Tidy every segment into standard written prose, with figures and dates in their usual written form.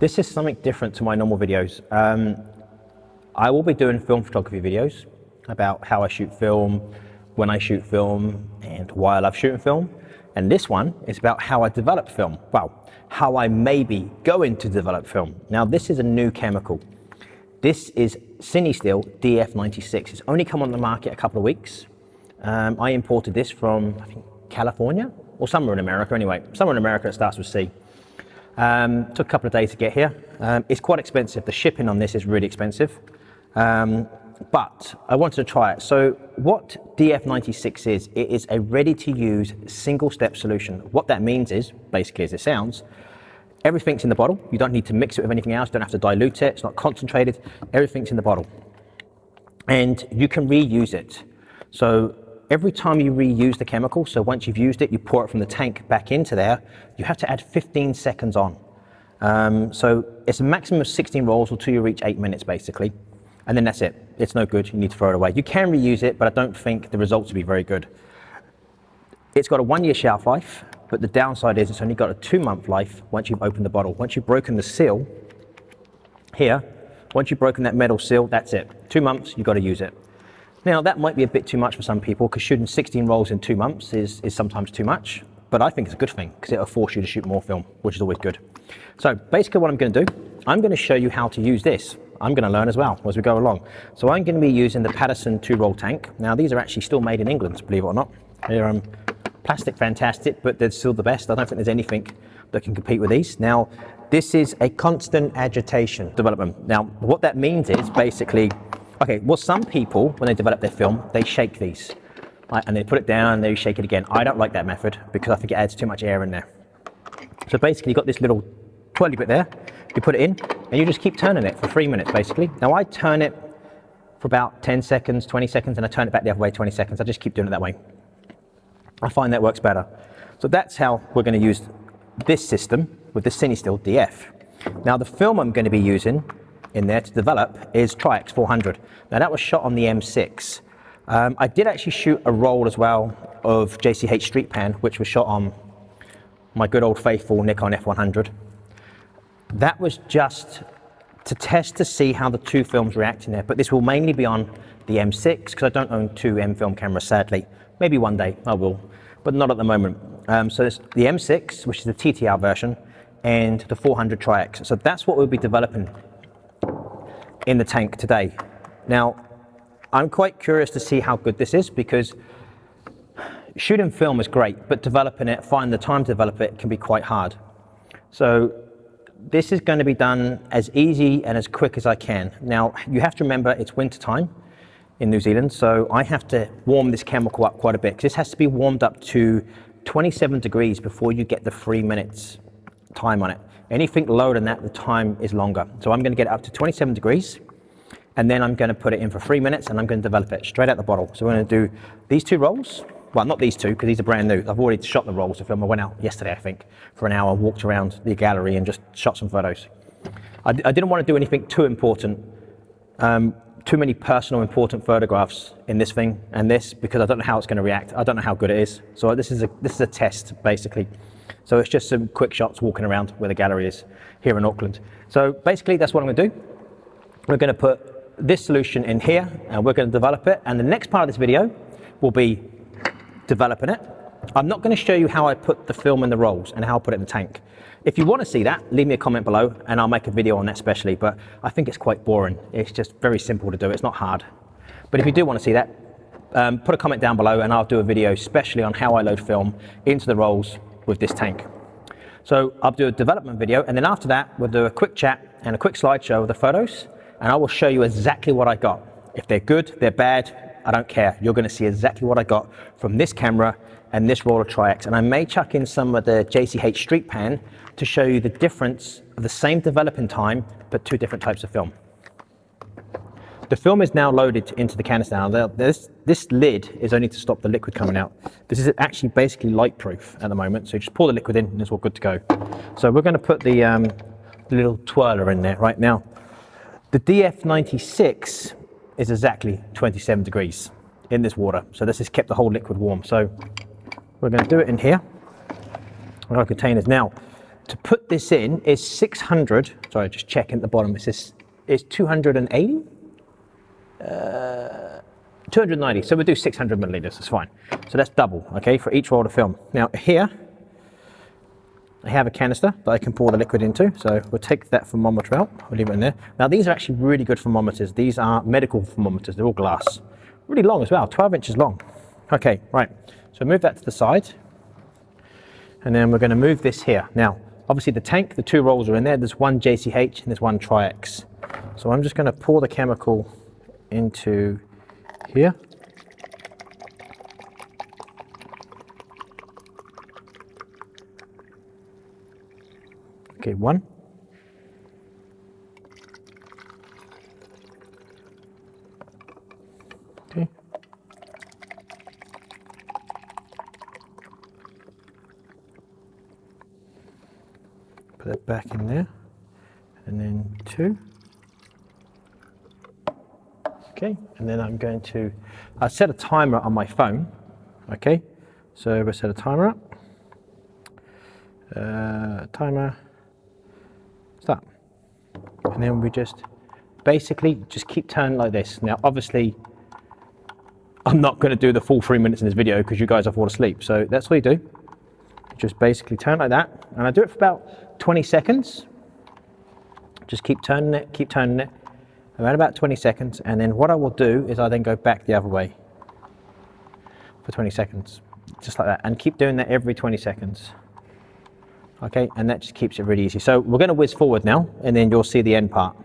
This is something different to my normal videos. I will be doing film photography videos about how I shoot film, when I shoot film, and why I love shooting film. And this one is about how I develop film. Well, how I maybe go into develop film. Now, this is a new chemical. This is Cinestill DF96. It's only come on the market a couple of weeks. I imported this from, I think, California or somewhere in America anyway. Somewhere in America that starts with C. Took a couple of days to get here. It's quite expensive. The shipping on this is really expensive. But I wanted to try it. So what DF96 is, it is a ready-to-use single-step solution. What that means is, basically as it sounds, everything's in the bottle. You don't need to mix it with anything else. You don't have to dilute it. It's not concentrated. Everything's in the bottle. And you can reuse it. So every time you reuse the chemical, so once you've used it, you pour it from the tank back into there, you have to add 15 seconds on. So it's a maximum of 16 rolls until you reach 8 minutes, basically. And then that's it. It's no good. You need to throw it away. You can reuse it, but I don't think the results will be very good. It's got a 1-year shelf life, but the downside is it's only got a 2-month life once you've opened the bottle. Once you've broken the seal here, once you've broken that metal seal, that's it. 2 months, you've got to use it. Now, that might be a bit too much for some people because shooting 16 rolls in 2 months is sometimes too much, but I think it's a good thing because it'll force you to shoot more film, which is always good. So basically what I'm going to do, I'm going to show you how to use this. I'm going to learn as well as we go along. So I'm going to be using the Panasonic 2-roll tank. Now, these are actually still made in England, believe it or not. They're plastic fantastic, but they're still the best. I don't think there's anything that can compete with these. Now, this is a constant agitation development. Now, what that means is basically, okay, well, some people, when they develop their film, they shake these, right? And they put it down and they shake it again. I don't like that method because I think it adds too much air in there. So basically, you've got this little twirly bit there. You put it in and you just keep turning it for 3 minutes, basically. Now, I turn it for about 10 seconds, 20 seconds, and I turn it back the other way 20 seconds. I just keep doing it that way. I find that works better. So that's how we're going to use this system with the Cinestill DF. Now, the film I'm going to be using in there to develop is Tri-X 400. Now, that was shot on the M6. I did actually shoot a roll as well of JCH Street Pan, which was shot on my good old faithful Nikon F100. That was just to test to see how the two films react in there, but this will mainly be on the M6 because I don't own two M film cameras, sadly. Maybe one day I will, but not at the moment. So it's the M6, which is the TTR version, and the 400 Tri-X. So that's what we'll be developing in the tank today. Now, I'm quite curious to see how good this is because shooting film is great, but developing it, finding the time to develop it can be quite hard. So this is going to be done as easy and as quick as I can. Now, you have to remember it's winter time in New Zealand, so I have to warm this chemical up quite a bit. This has to be warmed up to 27 degrees before you get the 3 minutes time on it. Anything lower than that, the time is longer. So I'm going to get it up to 27 degrees, and then I'm going to put it in for 3 minutes, and I'm going to develop it straight out the bottle. So we're going to do these two rolls. Well, not these two, because these are brand new. I've already shot the rolls of film. I went out yesterday, I think, for an hour, walked around the gallery and just shot some photos. I didn't want to do anything too important, too many personal important photographs in this thing and this, because I don't know how it's going to react. I don't know how good it is. So this is a test, basically. So it's just some quick shots walking around where the gallery is here in Auckland. So basically, that's what I'm going to do. We're going to put this solution in here, and we're going to develop it. And the next part of this video will be developing it. I'm not going to show you how I put the film in the rolls and how I put it in the tank. If you want to see that, leave me a comment below and I'll make a video on that specially, but I think it's quite boring. It's just very simple to do. It's not hard. But if you do want to see that, put a comment down below and I'll do a video especially on how I load film into the rolls with this tank. So I'll do a development video, and then after that we'll do a quick chat and a quick slideshow of the photos, and I will show you exactly what I got. If they're good, they're bad, I don't care. You're going to see exactly what I got from this camera and this roll of Tri-X. And I may chuck in some of the JCH Street Pan to show you the difference of the same developing time, but two different types of film. The film is now loaded into the canister. Now, this lid is only to stop the liquid coming out. This is actually basically light proof at the moment. So you just pour the liquid in and it's all good to go. So we're going to put the little twirler in there right now. The DF96 is exactly 27 degrees in this water. So this has kept the whole liquid warm. So we're going to do it in here. Our containers. Now, to put this in is 600, sorry, just checking at the bottom, it says it's 280? 290, so we'll do 600 milliliters, that's fine. So that's double, okay, for each roll of film. Now here, I have a canister that I can pour the liquid into, so we'll take that thermometer out, we'll leave it in there. Now these are actually really good thermometers. These are medical thermometers, they're all glass. Really long as well, 12 inches long. Okay, right, so move that to the side. And then we're going to move this here. Now, obviously the tank, the 2 rolls are in there. There's one JCH and there's one Tri-X. So I'm just going to pour the chemical into here. Okay, 1. Okay. Put that back in there, and then 2. Okay, and then I'm going to, I set a timer on my phone. Okay, so we'll set a timer up. Timer, start. And then we just basically just keep turning like this. Now, obviously, I'm not going to do the full 3 minutes in this video because you guys have fallen asleep. So that's what you do. Just basically turn like that, and I do it for about 20 seconds. Just keep turning it, around about 20 seconds, and then what I will do is I then go back the other way for 20 seconds, just like that, and keep doing that every 20 seconds. Okay, and that just keeps it really easy. So we're going to whiz forward now, and then you'll see the end part.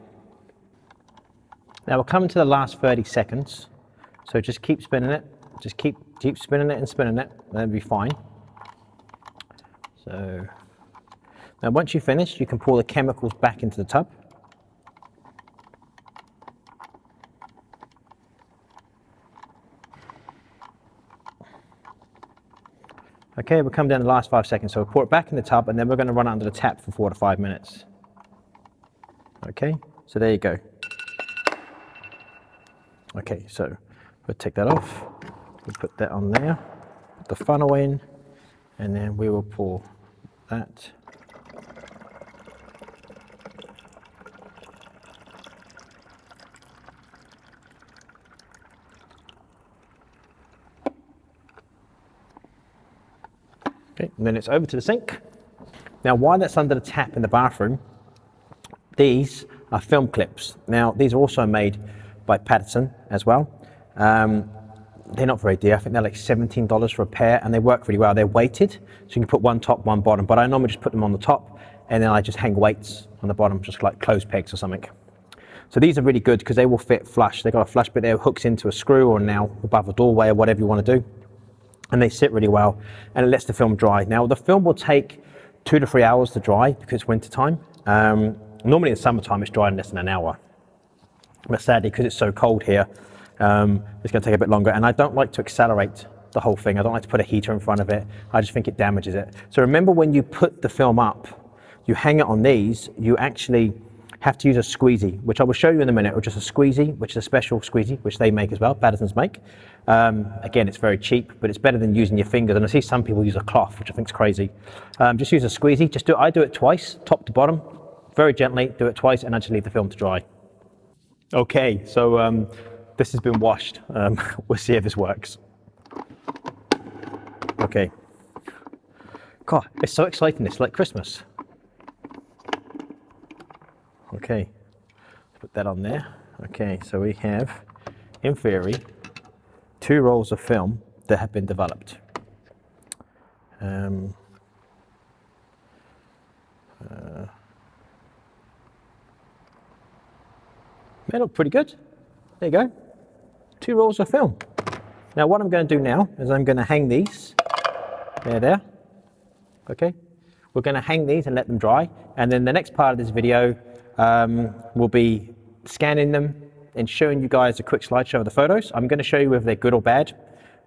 Now we're coming to the last 30 seconds, so just keep spinning it, just keep spinning it and spinning it, and that'll be fine. So now once you finish, you can pour the chemicals back into the tub. Okay, we'll come down the last 5 seconds, so we'll pour it back in the tub, and then we're going to run it under the tap for 4 to 5 minutes. Okay, so there you go. Okay, so we'll take that off, we'll put that on there, put the funnel in, and then we will pour that. Okay, and then it's over to the sink. Now, while that's under the tap in the bathroom, these are film clips. Now, these are also made by Panasonic as well. They're not very dear. I think they're like $17 for a pair, and they work really well. They're weighted, so you can put one top, one bottom, but I normally just put them on the top, and then I just hang weights on the bottom, just like clothes pegs or something. So these are really good because they will fit flush. They've got a flush bit there, hooks into a screw or now above a doorway or whatever you want to do. And they sit really well, and it lets the film dry. Now, the film will take 2 to 3 hours to dry because it's winter time. Normally in summertime, it's dry in less than an hour. But sadly, because it's so cold here, it's going to take a bit longer. And I don't like to accelerate the whole thing. I don't like to put a heater in front of it. I just think it damages it. So remember, when you put the film up, you hang it on these, you actually have to use a squeegee, which I will show you in a minute, or just a squeegee, which is a special squeegee, which they make as well, Paterson's make. Again, it's very cheap, but it's better than using your fingers. And I see some people use a cloth, which I think is crazy. Just use a squeegee. I do it twice, top to bottom, very gently, do it twice, and I just leave the film to dry. Okay, so this has been washed. We'll see if this works. Okay. God, it's so exciting. It's like Christmas. Okay, put that on there. Okay, so we have, in theory, 2 rolls of film that have been developed. They look pretty good. There you go. 2 rolls of film. Now what I'm going to do now is I'm going to hang these. There. Okay. We're going to hang these and let them dry. And then the next part of this video we'll be scanning them and showing you guys a quick slideshow of the photos. I'm going to show you if they're good or bad.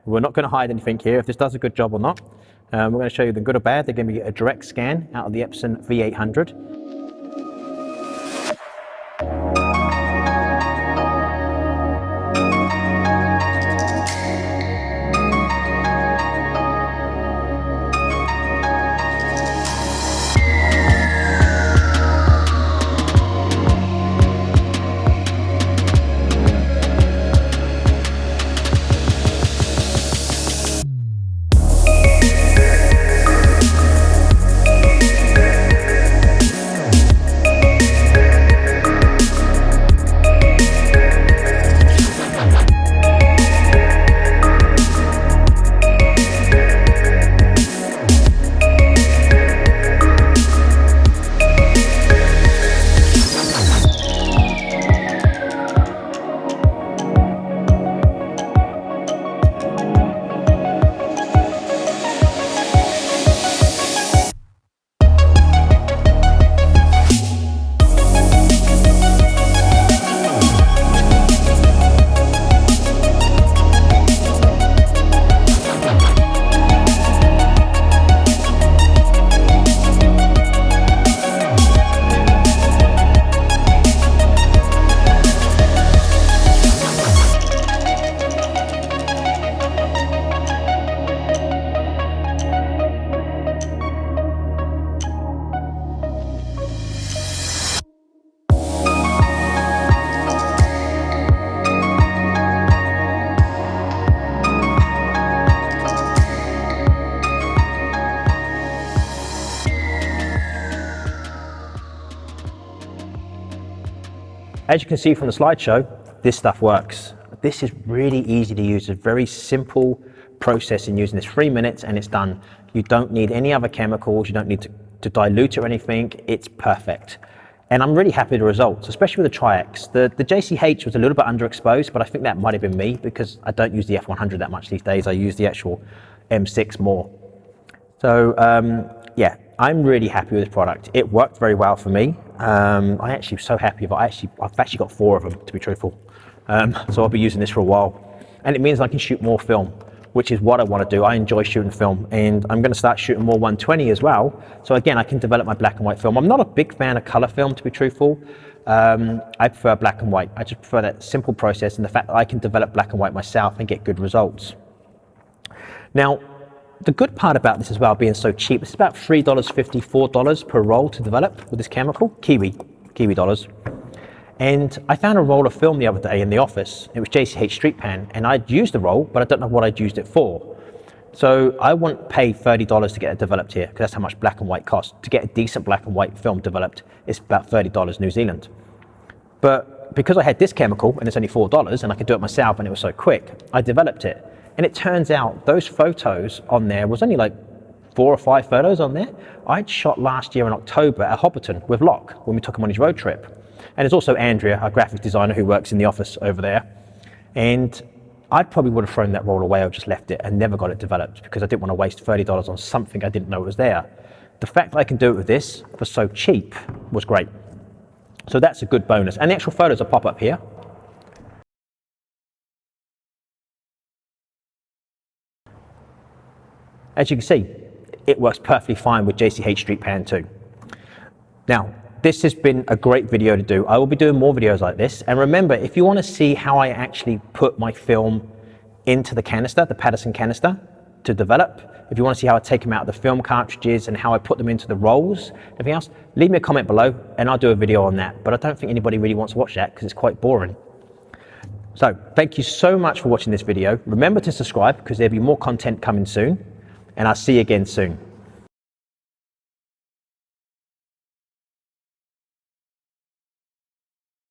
We're not going to hide anything here, if this does a good job or not. We're going to show you the good or bad. They're going to be a direct scan out of the Epson V800. As you can see from the slideshow, this stuff works. This is really easy to use. It's a very simple process in using this, 3 minutes and it's done. You don't need any other chemicals. You don't need to dilute it or anything. It's perfect. And I'm really happy with the results, especially with the Tri-X. The JCH was a little bit underexposed, but I think that might have been me because I don't use the F100 that much these days. I use the actual M6 more. So yeah, I'm really happy with this product. It worked very well for me. I'm actually so happy. I've actually got 4 of them, to be truthful. So I'll be using this for a while. And it means I can shoot more film, which is what I want to do. I enjoy shooting film, and I'm going to start shooting more 120 as well. So again, I can develop my black and white film. I'm not a big fan of color film, to be truthful. I prefer black and white. I just prefer that simple process and the fact that I can develop black and white myself and get good results. Now, the good part about this as well, being so cheap, it's about $3.50, $4 per roll to develop with this chemical, Kiwi dollars. And I found a roll of film the other day in the office. It was JCH Street Pan, and I'd used the roll, but I don't know what I'd used it for. So I wouldn't pay $30 to get it developed here, because that's how much black and white costs. To get a decent black and white film developed, it's about $30 New Zealand. But because I had this chemical, and it's only $4, and I could do it myself, and it was so quick, I developed it. And it turns out those photos on there was only like 4 or 5 photos on there. I'd shot last year in October at Hobbiton with Locke when we took him on his road trip. And there's also Andrea, our graphic designer, who works in the office over there. And I probably would have thrown that roll away or just left it and never got it developed because I didn't want to waste $30 on something I didn't know was there. The fact that I can do it with this for so cheap was great. So that's a good bonus. And the actual photos will pop up here. As you can see, it works perfectly fine with JCH Street Pan too. Now, this has been a great video to do. I will be doing more videos like this. And remember, if you want to see how I actually put my film into the canister, the Panasonic canister, to develop, if you want to see how I take them out of the film cartridges and how I put them into the rolls, everything else, leave me a comment below and I'll do a video on that. But I don't think anybody really wants to watch that because it's quite boring. So thank you so much for watching this video. Remember to subscribe because there'll be more content coming soon. And I'll see you again soon.